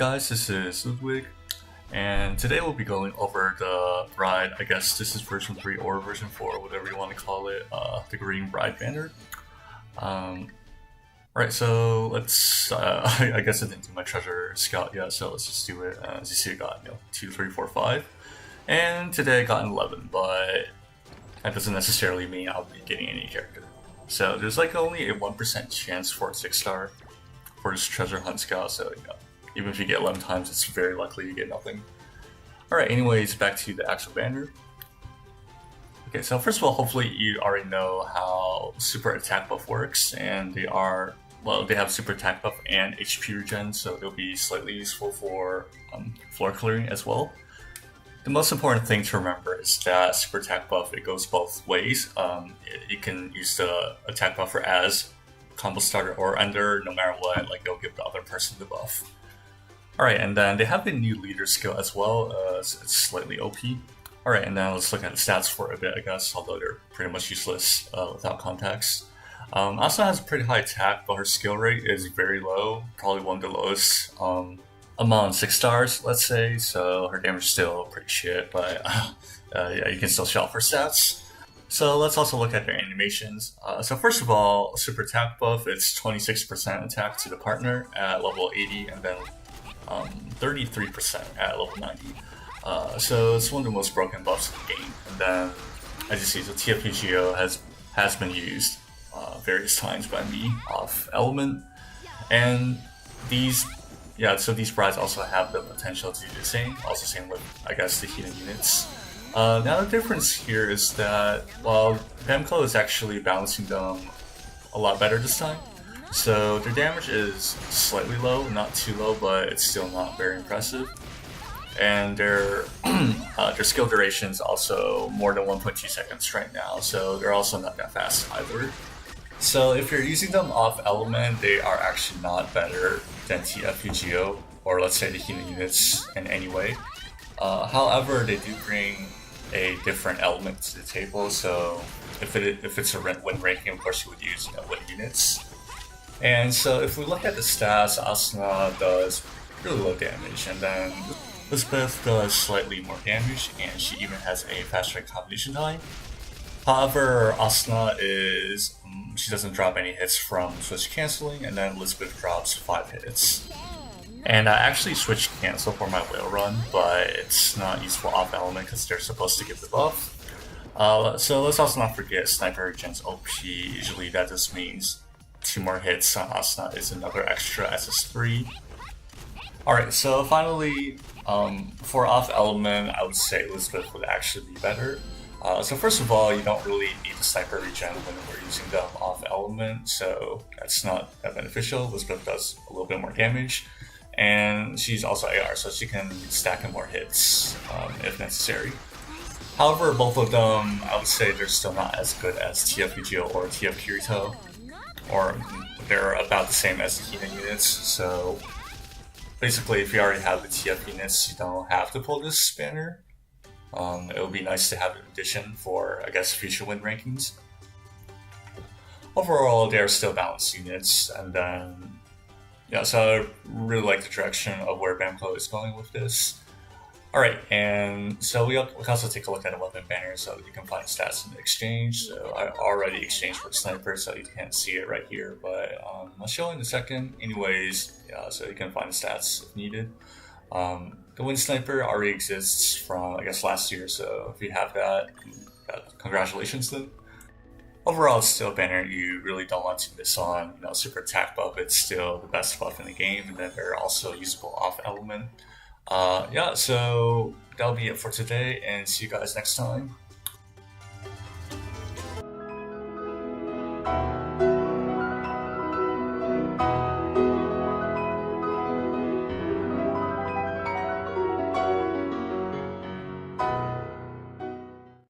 guys, this is Ludwig, and today we'll be going over the Bride, I guess this is version 3 or version 4, whatever you want to call it, the Green Bride banner. Right, so let's, I guess I didn't do my treasure scout yet, so let's just do it. As you see, I got 2, 3, 4, 5, and today I got an 11, but that doesn't necessarily mean I'll be getting any character. So there's like only a 1% chance for a 6-star for this treasure hunt scout, so even if you get 11 times, it's very likely you get nothing. Alright, anyways, back to the actual banner. Okay, so first of all, hopefully you already know how super attack buff works, and they have super attack buff and HP regen, so they'll be slightly useful for floor clearing as well. The most important thing to remember is that super attack buff, it goes both ways. You can use the attack buffer as combo starter or under, no matter what, like it'll give the other person the buff. Alright, and then they have a new leader skill as well, so it's slightly OP. Alright, and then let's look at the stats for a bit, I guess, although they're pretty much useless without context. Asuna has a pretty high attack, but her skill rate is very low, probably one of the lowest among 6 stars, let's say, so her damage is still pretty shit, but yeah, you can still shell for stats. So let's also look at their animations. So first of all, super attack buff, it's 26% attack to the partner at level 80, and then 33% at level 90. So it's one of the most broken buffs in the game. And then, as you see, the TFPGO has been used various times by me off element, and these brides also have the potential to do the same. Also same with, I guess, the healing units. Now the difference here is that, well, Bamco is actually balancing them a lot better this time. So their damage is slightly low, not too low, but it's still not very impressive. And their skill duration is also more than 1.2 seconds right now, so they're also not that fast either. So if you're using them off element, they are actually not better than TFPGO, or let's say the healing units in any way. However, they do bring a different element to the table, so if it's a win ranking, of course you would use win units. And so if we look at the stats, Asuna does really low damage, and then Elizabeth does slightly more damage, and she even has a faster combination time. However, Asuna she doesn't drop any hits from switch canceling, and then Elizabeth drops 5 hits. And I actually switched cancel for my whale run, but it's not useful off element because they're supposed to give the buff. So let's also not forget sniper regen's OP. Usually that just means 2 more hits on Asuna is another extra SS3. Alright, so finally, for off element, I would say Elizabeth would actually be better. So first of all, you don't really need the sniper regen when we're using them off element, so that's not that beneficial. Elizabeth does a little bit more damage, and she's also AR, so she can stack in more hits if necessary. However, both of them, I would say they're still not as good as TFPGO or TF Kirito, or they're about the same as the healing units, so basically if you already have the TF units, you don't have to pull this banner. It would be nice to have an addition for, I guess, future win rankings. Overall, they're still balanced units, and then, yeah, so I really like the direction of where Bamco is going with this. Alright, and so we can also take a look at a weapon banner, so you can find stats in the exchange. So I already exchanged for sniper, so you can't see it right here, but I'll show in a second. Anyways, yeah, so you can find the stats if needed. The Wind Sniper already exists from, I guess, last year, so if you have that, congratulations then. Overall, it's still a banner you really don't want to miss on. Super attack buff, it's still the best buff in the game, and then they're also usable off element. Yeah, so that'll be it for today, and see you guys next time.